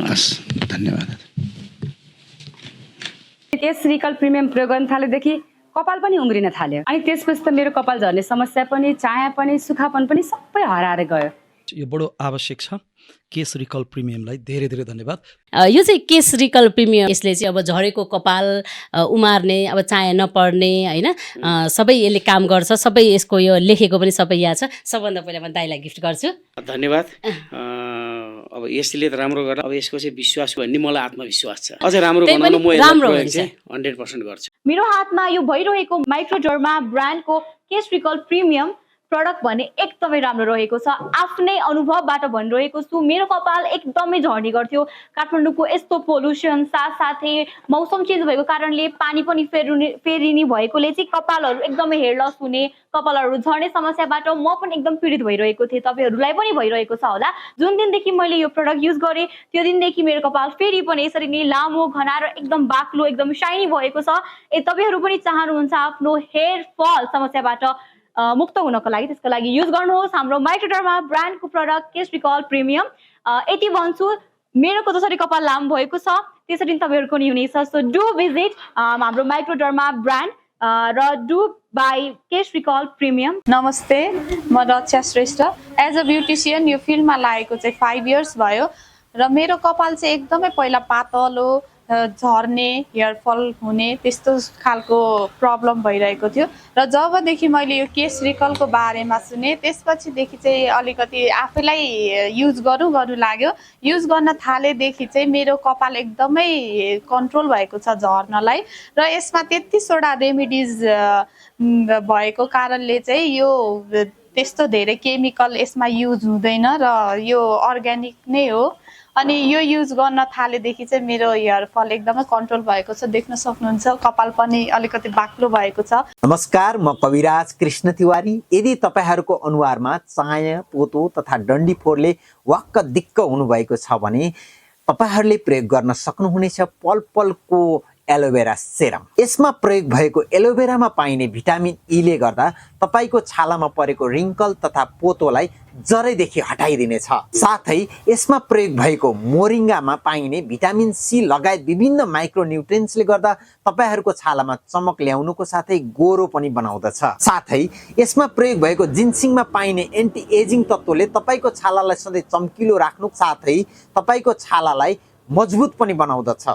हस्, धन्यवाद। केश रिकल प्रिमियम प्रयोग गर्न थालेदेखि कपाल पनि उम्रिन थाल्यो अनि त्यसपछि त मेरो कपाल झर्ने समस्या पनि, चाया पनि, सुखापन पनि सबै हराएर गयो। यो बडो आवश्यक छ। केश रिकल प्रिमियमलाई धेरै धेरै धन्यवाद। यो चाहिँ केश रिकल प्रिमियम, यसले चाहिँ अब झरेको कपाल उमार्ने, अब चाया नपर्ने होइन, सबै यसले काम गर्छ। सबै यसको यो लेखेको पनि सबै यहाँ छ। सबभन्दा पहिला म दाइलाई गिफ्ट गर्छु। धन्यवाद। अब यसले त राम्रो गर्ला, अब यसको चाहिँ विश्वास भन्ने मलाई आत्मविश्वास छ। अझै राम्रो बनाउन म यसलाई चाहिँ 100% गर्छु। मेरो हातमा यो भइरहेको माइक्रोडर्मा ब्रान्डको केश रिकल प्रिमियम प्रडक्ट भने एकदमै राम्रो रहेको छ। आफ्नै अनुभवबाट भनिरहेको छु, मेरो कपाल एकदमै झर्ने गर्थ्यो। काठमाडौँको यस्तो पोल्युसन साथसाथै मौसम चेन्ज भएको कारणले पानी पनि फेरिने भएकोले चाहिँ कपालहरू एकदमै हेयर लस हुने, कपालहरू झर्ने समस्याबाट म पनि एकदम पीडित भइरहेको थिएँ। तपाईँहरूलाई पनि भइरहेको छ होला। जुन दिनदेखि मैले यो प्रडक्ट युज गरेँ त्यो दिनदेखि मेरो कपाल फेरि पनि यसरी नै लामो, घना र एकदम बाक्लो, एकदम साइनी भएको छ। तपाईँहरू पनि चाहनुहुन्छ आफ्नो हेयर फल समस्याबाट मुक्त हुनको लागि, त्यसको लागि युज गर्नुहोस् हाम्रो माइक्रोडर्मा ब्रान्डको प्रडक्ट केश रिकल प्रिमियम। यति भन्छु, मेरो जसरी कपाल लामो भएको छ त्यसरी तपाईँहरूको नि हुनेछ। सो डु भिजिट हाम्रो माइक्रोडर्मा ब्रान्ड र डु बाई केश रिकल प्रिमियम। नमस्ते, म Raksha Shrestha. As a beautician यो फिल्डमा लागेको चाहिँ 5 इयर्स भयो र मेरो कपाल चाहिँ एकदमै पहिला पातलो, झर्ने, हेयरफल हुने त्यस्तो खालको प्रब्लम भइरहेको थियो र जबदेखि मैले यो केश रिकलको बारेमा सुने त्यसपछिदेखि चाहिँ अलिकति आफैलाई युज गर्नु लाग्यो। युज गर्न थालेदेखि चाहिँ मेरो कपाल एकदमै कन्ट्रोल भएको छ झर्नलाई र यसमा 33वटा रेमेडिज भएको कारणले चाहिँ यो त्यस्तो धेरै केमिकल यसमा युज हुँदैन र यो अर्ग्यानिक नै हो। अनि यो युज गर्न थालेदेखि चाहिँ मेरो हेयर फल एकदमै कन्ट्रोल भएको छ। देख्न सक्नुहुन्छ कपाल पनि अलिकति बाक्लो भएको छ। नमस्कार, म कविराज कृष्ण तिवारी। यदि तपाईहरूको अनुहारमा चाया, पोतो तथा डन्डीफोरले वाक्क दिक्क हुनुभएको छ भने तपाईहरूले प्रयोग गर्न सक्नुहुनेछ पल पलको एलोभेरा सेरम। यसमा प्रयोग भएको एलोभेरामा पाइने भिटामिन ईले गर्दा तपाईको छालामा परेको रिङ्कल तथा पोतोलाई जरैदेखि हटाइदिनेछ। साथै यसमा प्रयोग भएको मोरिङ्गामा पाइने भिटामिन सी लगायत विभिन्न माइक्रोन्युट्रिएन्ट्सले गर्दा तपाईहरूको छालामा चमक ल्याउनुको साथै गोरो पनि बनाउँदछ। साथै यसमा प्रयोग भएको जिन्सिङमा पाइने एन्टी एजिङ तत्त्वले तपाईको छालालाई सधैँ चम्किलो राख्नु साथै तपाईको छालालाई मजबुत पनि बनाउँदछ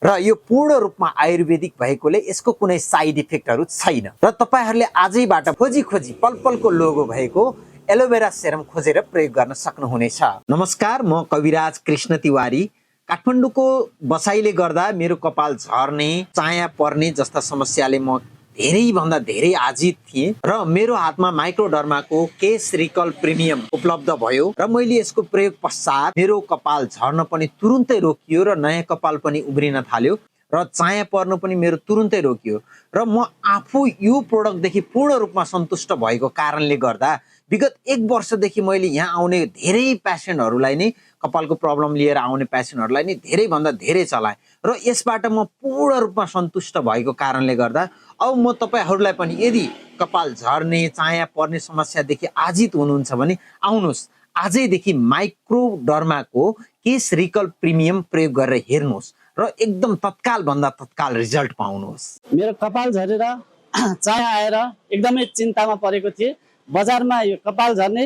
र यो पूर्ण रूपमा आयुर्वेदिक भएकोले यसको कुनै साइड इफेक्टहरू छैन र तपाईहरूले आजैबाट खोजी पल पलको लोगो भएको एलोभेरा सेरम खोजेर प्रयोग गर्न सक्नुहुनेछ। नमस्कार, म कविराज कृष्ण तिवारी। काठमाडौँको बसाइले गर्दा मेरो कपाल झर्ने, चाया पर्ने जस्ता समस्याले म धेरैभन्दा धेरै आजित थिएँ र मेरो हातमा माइक्रोडर्माको केश रिकल प्रिमियम उपलब्ध भयो र मैले यसको प्रयोग पश्चात मेरो कपाल झर्न पनि तुरुन्तै रोकियो र नयाँ कपाल पनि उम्रिन थाल्यो र चाया पर्नु पनि मेरो तुरुन्तै रोकियो र म आफू यो प्रोडक्टदेखि पूर्ण रूपमा सन्तुष्ट भएको कारणले गर्दा विगत 1 वर्षदेखि मैले यहाँ आउने धेरै पेसेन्टहरूलाई नै, कपालको प्रब्लम लिएर आउने पेसेन्टहरूलाई नै धेरैभन्दा धेरै चलाएँ र यसबाट म पूर्ण रूपमा सन्तुष्ट भएको कारणले गर्दा अब म तपाईहरूलाई पनि यदि कपाल झर्ने, चाया पर्ने समस्यादेखि आजित हुनुहुन्छ भने आउनुहोस्, आजैदेखि माइक्रोडर्माको केश रिकल प्रिमियम प्रयोग गरेर हेर्नुहोस् र एकदम तत्काल भन्दा तत्काल रिजल्ट पाउनुहोस्। मेरो कपाल झरेर चाया आएर एकदमै चिन्तामा परेको थिएँ। बजारमा यो कपाल झर्ने,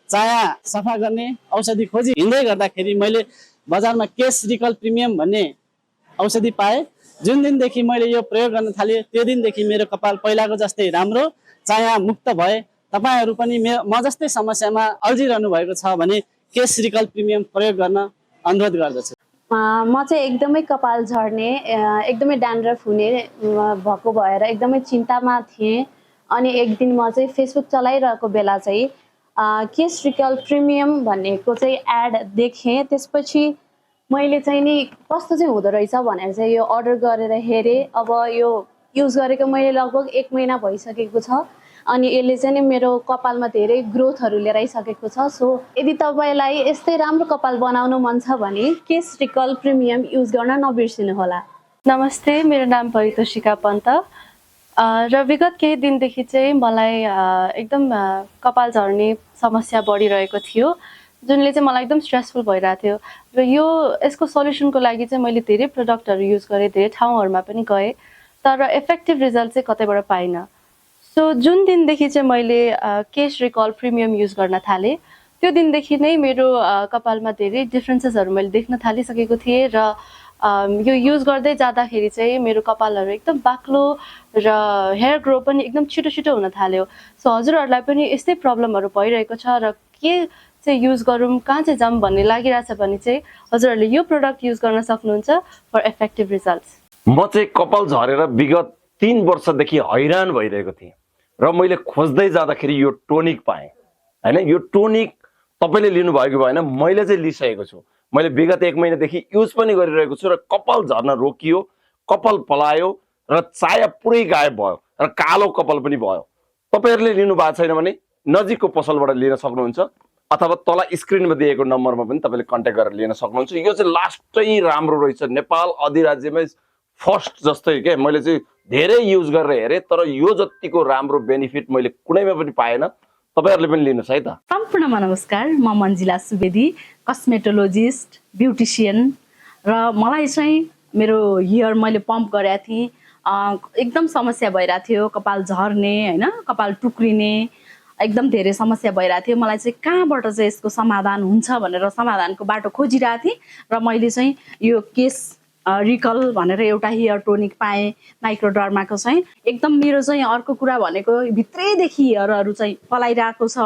चाया सफा गर्ने औषधि खोजी हिँड्दै गर्दाखेरि मैले बजारमा केश रिकल प्रिमियम भन्ने औषधि पाएँ। जुन दिनदेखि मैले यो प्रयोग गर्न थालेँ त्यो दिनदेखि मेरो कपाल पहिलाको जस्तै राम्रो, चाया मुक्त भए। तपाईहरू पनि म जस्तै समस्यामा अल्झिरहनु भएको छ भने केश रिकल प्रिमियम प्रयोग गर्न अनुरोध गर्दछु। म चाहिँ एकदमै कपाल झर्ने, एकदमै ड्यान्ड्रफ हुने भएको भएर एकदमै चिन्तामा थिएँ। अनि एक दिन म चाहिँ फेसबुक चलाइरहेको बेला चाहिँ केश रिकल प्रिमियम भन्नेको चाहिँ एड देखेँ। त्यसपछि मैले चाहिँ नि कस्तो चाहिँ हुँदो रहेछ भनेर चाहिँ यो अर्डर गरेर हेरेँ। अब यो युज गरेको मैले लगभग 1 महिना भइसकेको छ अनि यसले चाहिँ नि मेरो कपालमा धेरै ग्रोथहरू लिएर आइसकेको छ। सो यदि तपाईँलाई यस्तै राम्रो कपाल बनाउनु मन छ भने केश रिकल प्रिमियम युज गर्न नबिर्सिनु होला। नमस्ते, मेरो नाम परितोषिका पन्त र विगत केही दिनदेखि चाहिँ मलाई एकदम कपाल झर्ने समस्या बढिरहेको थियो जुनले चाहिँ मलाई एकदम स्ट्रेसफुल भइरहेको थियो र यसको सल्युसनको लागि चाहिँ मैले धेरै प्रडक्टहरू युज गरेँ, धेरै ठाउँहरूमा पनि गएँ, तर इफेक्टिभ रिजल्ट चाहिँ कतैबाट पाइनँ। सो जुन दिनदेखि चाहिँ मैले केस रिकल प्रिमियम युज गर्न थालेँ त्यो दिनदेखि नै मेरो कपालमा धेरै डिफ्रेन्सेसहरू मैले देख्न थालिसकेको थिएँ र यो युज गर्दै जाँदाखेरि चाहिँ मेरो कपालहरू एकदम बाक्लो र हेयर ग्रो पनि एकदम छिटो छिटो हुन थाल्यो। सो हजुरहरूलाई पनि यस्तै प्रब्लमहरू भइरहेको छ र के चाहिँ युज गरौँ, कहाँ चाहिँ जाऊँ भन्ने लागिरहेछ भने चाहिँ हजुरहरूले यो प्रडक्ट युज गर्न सक्नुहुन्छ फर इफेक्टिभ रिजल्ट्स। म चाहिँ कपाल झरेर विगत 3 वर्षदेखि हैरान भइरहेको थिएँ र मैले खोज्दै जाँदाखेरि यो टोनिक पाएँ हैन। यो टोनिक तपाईँले लिनुभएको भएन, मैले चाहिँ लिइसकेको छु। मैले विगत 1 महिनादेखि युज पनि गरिरहेको छु र कपाल झर्न रोकियो, कपाल पलायो र चाया पुरै गायब भयो र कालो कपाल पनि भयो। तपाईँहरूले लिनु भएको छैन भने नजिकको पसलबाट लिन सक्नुहुन्छ अथवा तल स्क्रिनमा दिएको नम्बरमा पनि तपाईँले कन्ट्याक्ट गरेर लिन सक्नुहुन्छ। यो चाहिँ लास्टै राम्रो रहेछ, नेपाल अधिराज्यमै फर्स्ट जस्तै के। मैले चाहिँ धेरै युज गरेर हेरेँ तर यो जतिको राम्रो बेनिफिट मैले कुनैमा पनि पाएन। तपाईहरुले पनि लिनुस् है त। सम्पूर्णमा नमस्कार, म मन्जिला सुवेदी, कस्मेटोलोजिस्ट, ब्युटिसियन र मलाई चाहिँ मेरो हेयर मैले पम्प गरेको थिएँ, एकदम समस्या भइरहेको थियो, कपाल झर्ने हैन, कपाल टुक्रिने एकदम धेरै समस्या भइरहेको थियो। मलाई चाहिँ कहाँबाट चाहिँ यसको समाधान हुन्छ भनेर समाधानको बाटो खोजिरहेको थिएँ र मैले चाहिँ यो केस रिकल भनेर एउटा हेयर टोनिक पाएँ माइक्रोडर्माको चाहिँ। एकदम मेरो चाहिँ अर्को कुरा भनेको भित्रैदेखि हेयरहरू चाहिँ पलाइरहेको छ।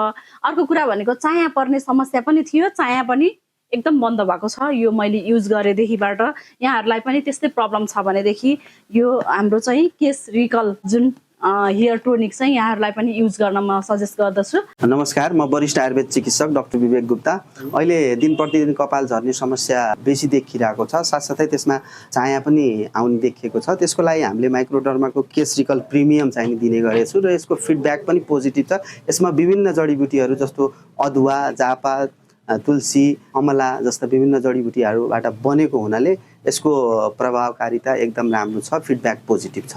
अर्को कुरा भनेको चाया पर्ने समस्या पनि थियो, चाया पनि एकदम बन्द भएको छ। यो मैले युज गरेदेखिबाट यहाँहरूलाई पनि त्यस्तै प्रब्लम छ भनेदेखि यो हाम्रो चाहिँ केस रिकल जुन हेयर टोनिक चाहिँ यहाँहरूलाई पनि युज गर्न म सजेस्ट गर्दछु। नमस्कार, म वरिष्ठ आयुर्वेद चिकित्सक डाक्टर विवेक गुप्ता। अहिले दिन प्रतिदिन कपाल झर्ने समस्या बेसी देखिरहेको छ, साथसाथै त्यसमा चाया पनि आउने देखिएको छ। त्यसको लागि हामीले माइक्रोडर्माको केस रिकल प्रिमियम चाहिँ दिने गरेछु र यसको फिडब्याक पनि पोजिटिभ छ। यसमा विभिन्न जडीबुटीहरू जस्तो अदुवा, जापा, तुलसी, अमला जस्ता विभिन्न जडीबुटीहरूबाट बनेको हुनाले यसको प्रभावकारिता एकदम राम्रो छ, फिडब्याक पोजिटिभ छ।